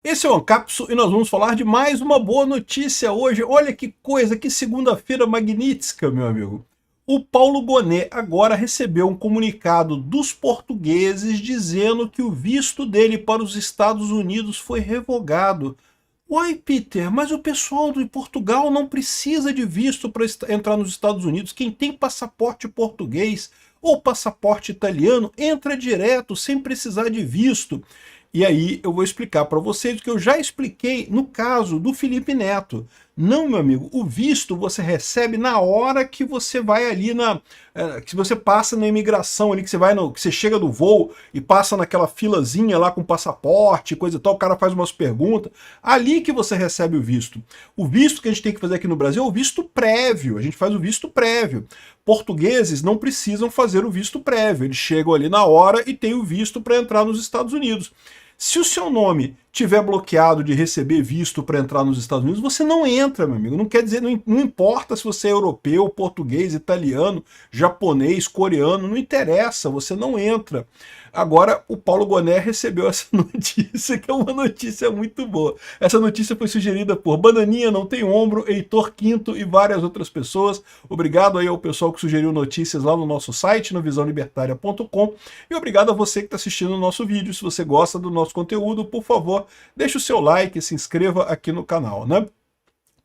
Esse é o Ancapso e nós vamos falar de mais uma boa notícia hoje. Olha que coisa, que segunda-feira magnífica, meu amigo. O Paulo Gonet agora recebeu um comunicado dos portugueses dizendo que o visto dele para os Estados Unidos foi revogado. Uai, Peter, mas o pessoal de Portugal não precisa de visto para entrar nos Estados Unidos. Quem tem passaporte português ou passaporte italiano entra direto, sem precisar de visto. E aí eu vou explicar para vocês o que eu já expliquei no caso do Felipe Neto. Não, meu amigo, o visto você recebe na hora que você vai ali que você passa na imigração ali, que você vai que você chega do voo e passa naquela filazinha lá com passaporte, coisa e tal, o cara faz umas perguntas, ali que você recebe o visto. O visto que a gente tem que fazer aqui no Brasil é o visto prévio, a gente faz o visto prévio. Portugueses não precisam fazer o visto prévio, eles chegam ali na hora e têm o visto para entrar nos Estados Unidos. Se o seu nome tiver bloqueado de receber visto para entrar nos Estados Unidos, você não entra, meu amigo. Não quer dizer, não importa se você é europeu, português, italiano, japonês, coreano, não interessa, você não entra. Agora, o Paulo Gonet recebeu essa notícia, que é uma notícia muito boa. Essa notícia foi sugerida por Bananinha Não Tem Ombro, Heitor Quinto e várias outras pessoas. Obrigado aí ao pessoal que sugeriu notícias lá no nosso site, no visãolibertaria.com. E obrigado a você que está assistindo o nosso vídeo. Se você gosta do nosso conteúdo, por favor, deixe o seu like e se inscreva aqui no canal, né?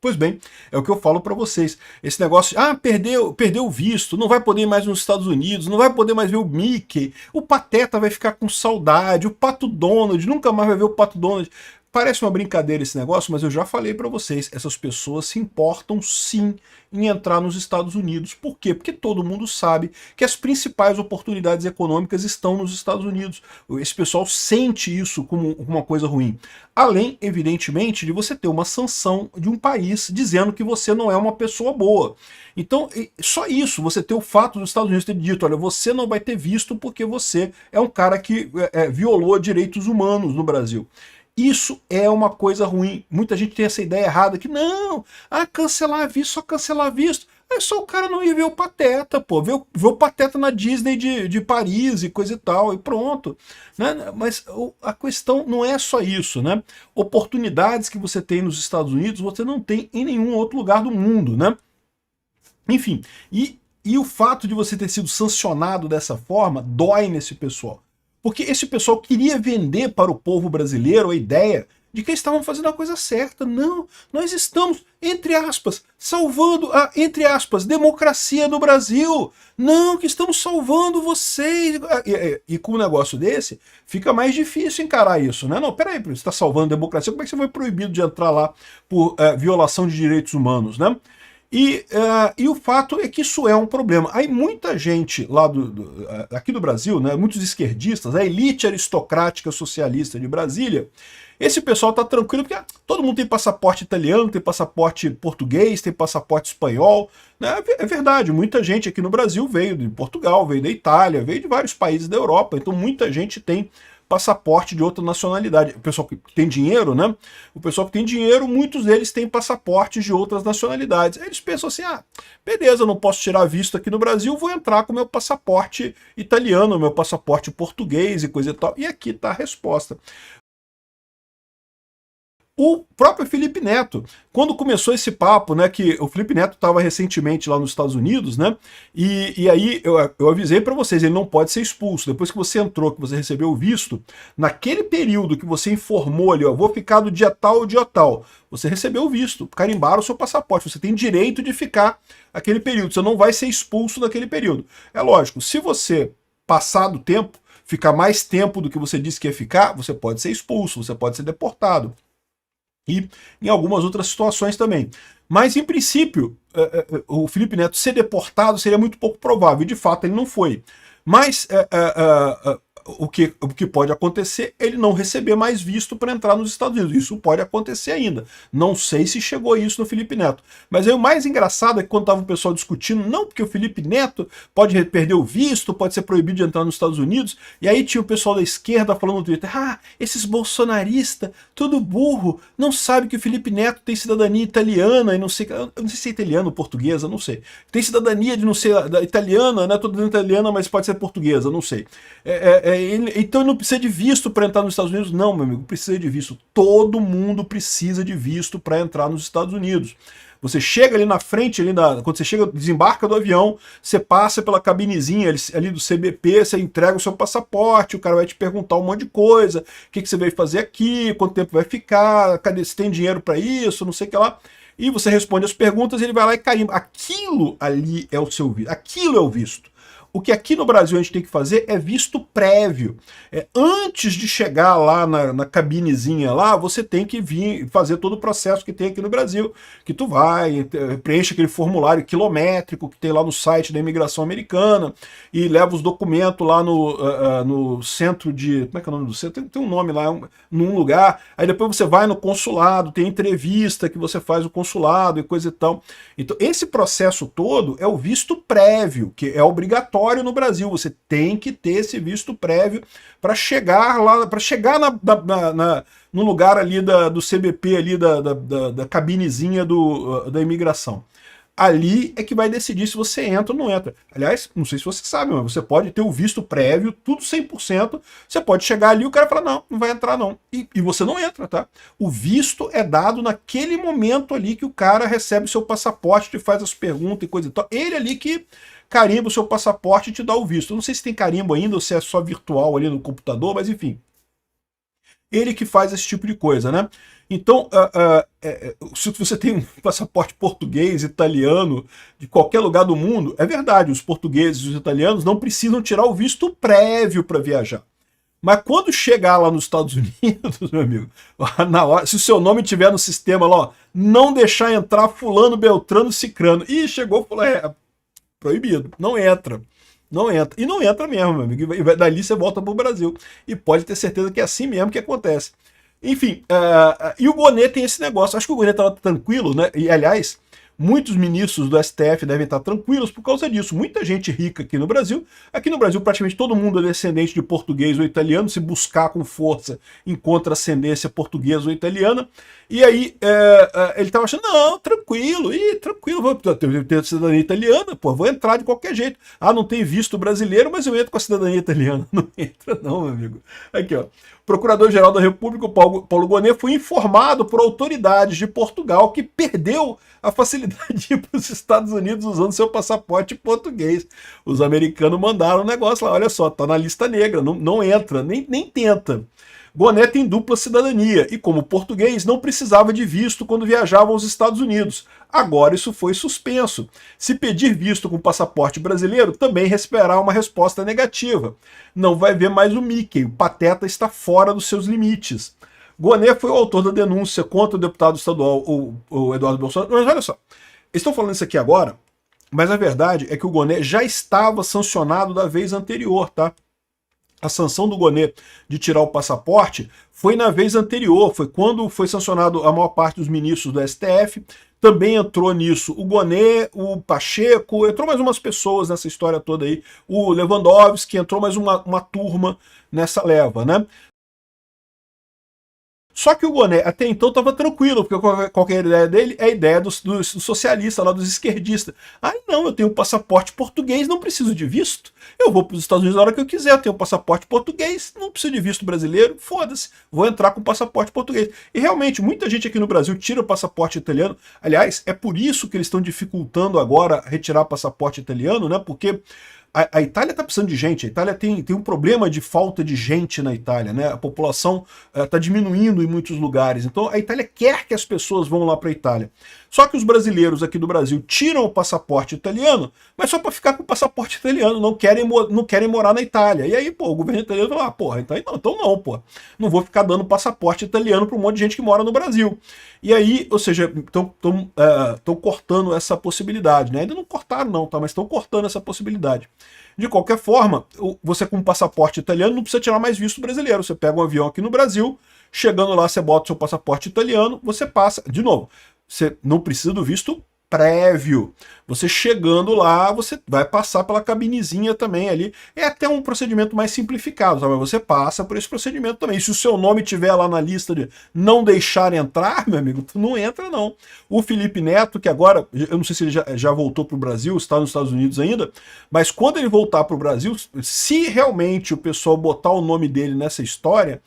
Pois bem, é o que eu falo para vocês. Esse negócio, perdeu o visto, não vai poder ir mais nos Estados Unidos, não vai poder mais ver o Mickey, o Pateta vai ficar com saudade, o Pato Donald, nunca mais vai ver o Pato Donald. Parece uma brincadeira esse negócio, mas eu já falei para vocês, essas pessoas se importam sim em entrar nos Estados Unidos. Por quê? Porque todo mundo sabe que as principais oportunidades econômicas estão nos Estados Unidos. Esse pessoal sente isso como uma coisa ruim. Além, evidentemente, de você ter uma sanção de um país dizendo que você não é uma pessoa boa. Então, só isso, você ter o fato dos Estados Unidos ter dito, olha, você não vai ter visto porque você é um cara que violou direitos humanos no Brasil. Isso é uma coisa ruim. Muita gente tem essa ideia errada que não, cancelar visto, só cancelar visto. É só o cara não ir ver o Pateta, pô. Ver o Pateta na Disney de Paris e coisa e tal, e pronto. Né? Mas a questão não é só isso, né? Oportunidades que você tem nos Estados Unidos, você não tem em nenhum outro lugar do mundo, né? Enfim, e o fato de você ter sido sancionado dessa forma dói nesse pessoal. Porque esse pessoal queria vender para o povo brasileiro a ideia de que eles estavam fazendo a coisa certa. Não, nós estamos, entre aspas, salvando a, entre aspas, democracia do Brasil. Não, que estamos salvando vocês. E com um negócio desse, fica mais difícil encarar isso, né? Não, peraí, você está salvando a democracia, como é que você foi proibido de entrar lá por violação de direitos humanos, né? E o fato é que isso é um problema. Aí muita gente lá aqui do Brasil, né, muitos esquerdistas, a elite aristocrática socialista de Brasília, esse pessoal está tranquilo porque todo mundo tem passaporte italiano, tem passaporte português, tem passaporte espanhol. Né? É verdade, muita gente aqui no Brasil veio de Portugal, veio da Itália, veio de vários países da Europa, então muita gente tem passaporte de outra nacionalidade. O pessoal que tem dinheiro, né? O pessoal que tem dinheiro, muitos deles têm passaportes de outras nacionalidades. Eles pensam assim, beleza, não posso tirar visto aqui no Brasil, vou entrar com meu passaporte italiano, meu passaporte português e coisa e tal. E aqui está a resposta. O próprio Felipe Neto, quando começou esse papo, né, que o Felipe Neto estava recentemente lá nos Estados Unidos, né, e aí eu avisei para vocês, ele não pode ser expulso. Depois que você entrou, que você recebeu o visto, naquele período que você informou ali, vou ficar do dia tal ao dia tal, você recebeu o visto, carimbaram o seu passaporte, você tem direito de ficar aquele período, você não vai ser expulso naquele período. É lógico, se você passar do tempo, ficar mais tempo do que você disse que ia ficar, você pode ser expulso, você pode ser deportado. E em algumas outras situações também. Mas, em princípio, o Felipe Neto ser deportado seria muito pouco provável, e de fato ele não foi. Mas o que pode acontecer é ele não receber mais visto para entrar nos Estados Unidos. Isso pode acontecer ainda. Não sei se chegou a isso no Felipe Neto. Mas aí o mais engraçado é que quando estava o pessoal discutindo, não, porque o Felipe Neto pode perder o visto, pode ser proibido de entrar nos Estados Unidos, e aí tinha o pessoal da esquerda falando no Twitter, esses bolsonaristas, tudo burro, não sabe que o Felipe Neto tem cidadania italiana, e não sei, eu não sei se é italiano ou portuguesa, não sei. Tem cidadania de não ser da italiana, né, toda italiana, mas pode ser portuguesa, não sei. Então ele não precisa de visto para entrar nos Estados Unidos? Não, meu amigo, precisa de visto. Todo mundo precisa de visto para entrar nos Estados Unidos. Você chega ali na frente, quando você chega, desembarca do avião, você passa pela cabinezinha ali do CBP, você entrega o seu passaporte, o cara vai te perguntar um monte de coisa, o que você veio fazer aqui, quanto tempo vai ficar, cadê, se tem dinheiro para isso, não sei o que lá. E você responde as perguntas e ele vai lá e carimba. Aquilo ali é o seu visto, aquilo é o visto. O que aqui no Brasil a gente tem que fazer é visto prévio. Antes de chegar lá na cabinezinha lá, você tem que vir fazer todo o processo que tem aqui no Brasil, que tu vai, preenche aquele formulário quilométrico que tem lá no site da imigração americana e leva os documentos lá no centro de... Como é que é o nome do centro? Tem um nome lá, num lugar. Aí depois você vai no consulado, tem entrevista que você faz o consulado e coisa e tal. Então esse processo todo é o visto prévio, que é obrigatório no Brasil. Você tem que ter esse visto prévio para chegar lá, para chegar no lugar ali do CBP, ali da cabinezinha da imigração. Ali é que vai decidir se você entra ou não entra. Aliás, não sei se você sabe, mas você pode ter o visto prévio, tudo 100%, você pode chegar ali e o cara fala, não, não vai entrar não. E você não entra, tá? O visto é dado naquele momento ali que o cara recebe o seu passaporte, te faz as perguntas e coisa e tal. Ele ali que carimba o seu passaporte e te dá o visto. Eu não sei se tem carimbo ainda ou se é só virtual ali no computador, mas enfim. Ele que faz esse tipo de coisa, né? Então, se você tem um passaporte português, italiano, de qualquer lugar do mundo, é verdade, os portugueses e os italianos não precisam tirar o visto prévio para viajar. Mas quando chegar lá nos Estados Unidos, meu amigo, na hora, se o seu nome tiver no sistema lá, ó, não deixar entrar fulano, beltrano, cicrano, e chegou, falou, proibido, não entra. Não entra. E não entra mesmo, meu amigo. E dali você volta para o Brasil. E pode ter certeza que é assim mesmo que acontece. Enfim, e o Gonê tem esse negócio. Acho que o Gonê estava tranquilo, né? E, aliás, muitos ministros do STF devem estar tranquilos por causa disso. Muita gente rica aqui no Brasil. Aqui no Brasil, praticamente todo mundo é descendente de português ou italiano. Se buscar com força, encontra ascendência portuguesa ou italiana. E aí, ele estava achando, não, tranquilo, vou ter cidadania italiana, pô, vou entrar de qualquer jeito. Ah, não tem visto brasileiro, mas eu entro com a cidadania italiana. Não entra não, meu amigo. Aqui, ó. Procurador-Geral da República, Paulo Gonê, foi informado por autoridades de Portugal que perdeu a facilidade de ir para os Estados Unidos usando seu passaporte português. Os americanos mandaram um negócio lá, olha só, tá na lista negra, não entra, nem tenta. Gonê tem dupla cidadania e, como português, não precisava de visto quando viajava aos Estados Unidos. Agora isso foi suspenso. Se pedir visto com passaporte brasileiro, também receberá uma resposta negativa. Não vai ver mais o Mickey, o Pateta está fora dos seus limites. Gonê foi o autor da denúncia contra o deputado estadual, o Eduardo Bolsonaro. Mas olha só, eles estão falando isso aqui agora, mas a verdade é que o Gonê já estava sancionado da vez anterior, tá? A sanção do Gonê de tirar o passaporte foi na vez anterior, foi quando foi sancionado a maior parte dos ministros do STF, também entrou nisso o Gonê, o Pacheco, entrou mais umas pessoas nessa história toda aí, o Lewandowski, entrou mais uma turma nessa leva, né? Só que o Gonê até então estava tranquilo, porque qualquer ideia dele é a ideia dos socialistas, lá dos esquerdistas. Ah, não, eu tenho um passaporte português, não preciso de visto. Eu vou para os Estados Unidos na hora que eu quiser, eu tenho um passaporte português, não preciso de visto brasileiro, foda-se, vou entrar com passaporte português. E realmente, muita gente aqui no Brasil tira o passaporte italiano. Aliás, é por isso que eles estão dificultando agora retirar passaporte italiano, né? Porque a Itália está precisando de gente, a Itália tem um problema de falta de gente na Itália, né? A população está diminuindo em muitos lugares, então a Itália quer que as pessoas vão lá para a Itália. Só que os brasileiros aqui do Brasil tiram o passaporte italiano, mas só para ficar com o passaporte italiano, não querem morar na Itália. E aí, pô, o governo italiano fala, porra, então não, pô, não vou ficar dando passaporte italiano para um monte de gente que mora no Brasil. E aí, ou seja, estão cortando essa possibilidade, né? Ainda não cortaram não, tá? Mas estão cortando essa possibilidade. De qualquer forma, você com passaporte italiano não precisa tirar mais visto brasileiro. Você pega um avião aqui no Brasil, chegando lá você bota o seu passaporte italiano, você passa, de novo, você não precisa do visto prévio. Você chegando lá, você vai passar pela cabinezinha também ali. É até um procedimento mais simplificado, sabe? Mas você passa por esse procedimento também. Se o seu nome estiver lá na lista de não deixar entrar, meu amigo, tu não entra não. O Felipe Neto, que agora, eu não sei se ele já voltou para o Brasil, está nos Estados Unidos ainda, mas quando ele voltar para o Brasil, se realmente o pessoal botar o nome dele nessa história,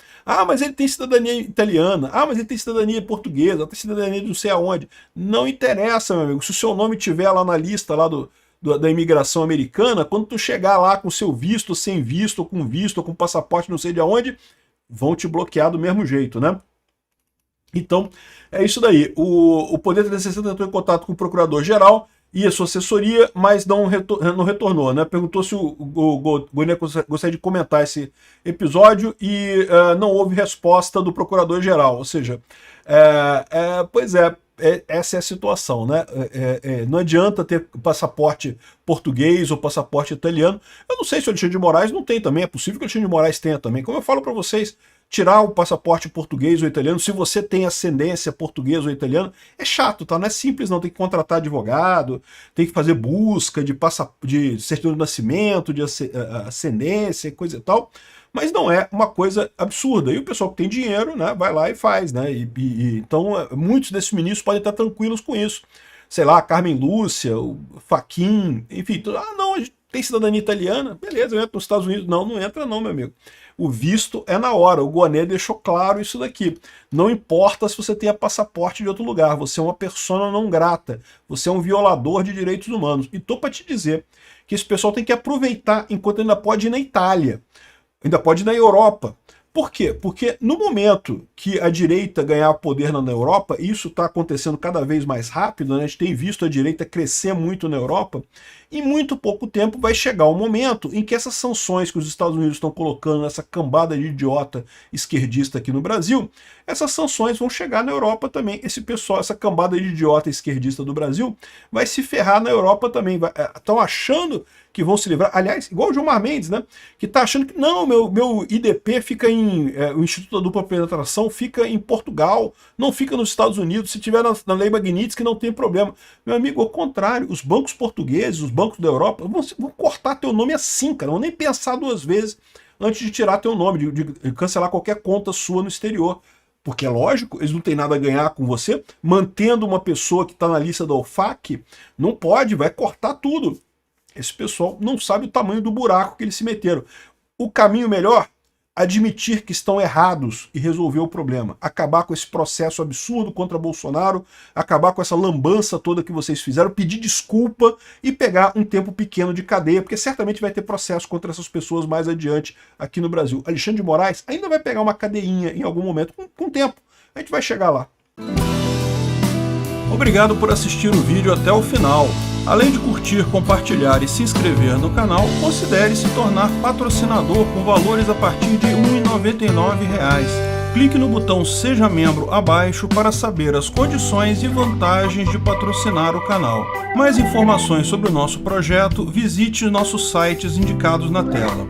mas ele tem cidadania italiana, mas ele tem cidadania portuguesa, tem cidadania de não sei aonde. Não interessa, meu amigo. Se o seu nome estiver lá na lista lá da imigração americana, quando tu chegar lá com seu visto, sem visto, ou com passaporte não sei de aonde, vão te bloquear do mesmo jeito, né? Então, é isso daí. O Poder 360 entrou em contato com o Procurador-Geral e a sua assessoria, mas não retornou, né? Perguntou se o Goné gostaria de comentar esse episódio e não houve resposta do Procurador-Geral. Ou seja, pois é, essa é a situação, né? Não adianta ter passaporte português ou passaporte italiano. Eu não sei se o Alexandre de Moraes não tem também, é possível que o Alexandre de Moraes tenha também. Como eu falo para vocês, tirar o passaporte português ou italiano, se você tem ascendência portuguesa ou italiana, é chato, tá? Não é simples não, tem que contratar advogado, tem que fazer busca de certidão de nascimento, de ascendência, coisa e tal. Mas não é uma coisa absurda. E o pessoal que tem dinheiro, né, vai lá e faz, né? Então, muitos desses ministros podem estar tranquilos com isso. Sei lá, Carmen Lúcia, o Fachin, enfim, não, a gente tem cidadania italiana, beleza, eu entro nos Estados Unidos. Não entra não, meu amigo. O visto é na hora, o Goné deixou claro isso daqui. Não importa se você tenha passaporte de outro lugar, você é uma persona não grata, você é um violador de direitos humanos. E tô para te dizer que esse pessoal tem que aproveitar enquanto ainda pode ir na Itália. Ainda pode ir na Europa. Por quê? Porque no momento que a direita ganhar poder na Europa, e isso está acontecendo cada vez mais rápido, né? A gente tem visto a direita crescer muito na Europa, em muito pouco tempo vai chegar o momento em que essas sanções que os Estados Unidos estão colocando nessa cambada de idiota esquerdista aqui no Brasil, essas sanções vão chegar na Europa também. Esse pessoal, essa cambada de idiota esquerdista do Brasil, vai se ferrar na Europa também. Estão achando que vão se livrar. Aliás, igual o Gilmar Mendes, né? Que está achando que não, meu IDP fica o Instituto da Dupla Penetração fica em Portugal, não fica nos Estados Unidos. Se tiver na Lei Magnitsky, não tem problema. Meu amigo, ao contrário, os bancos portugueses, os bancos da Europa, vão cortar teu nome assim, cara. Não vão nem pensar duas vezes antes de tirar teu nome, de cancelar qualquer conta sua no exterior. Porque é lógico, eles não têm nada a ganhar com você. Mantendo uma pessoa que está na lista da OFAC, não pode, vai cortar tudo. Esse pessoal não sabe o tamanho do buraco que eles se meteram. O caminho melhor? Admitir que estão errados e resolver o problema. Acabar com esse processo absurdo contra Bolsonaro, acabar com essa lambança toda que vocês fizeram, pedir desculpa e pegar um tempo pequeno de cadeia, porque certamente vai ter processo contra essas pessoas mais adiante aqui no Brasil. Alexandre de Moraes ainda vai pegar uma cadeinha em algum momento, com o tempo. A gente vai chegar lá. Obrigado por assistir o vídeo até o final. Além de curtir, compartilhar e se inscrever no canal, considere se tornar patrocinador com valores a partir de R$ 1,99. Clique no botão Seja Membro abaixo para saber as condições e vantagens de patrocinar o canal. Mais informações sobre o nosso projeto, visite nossos sites indicados na tela.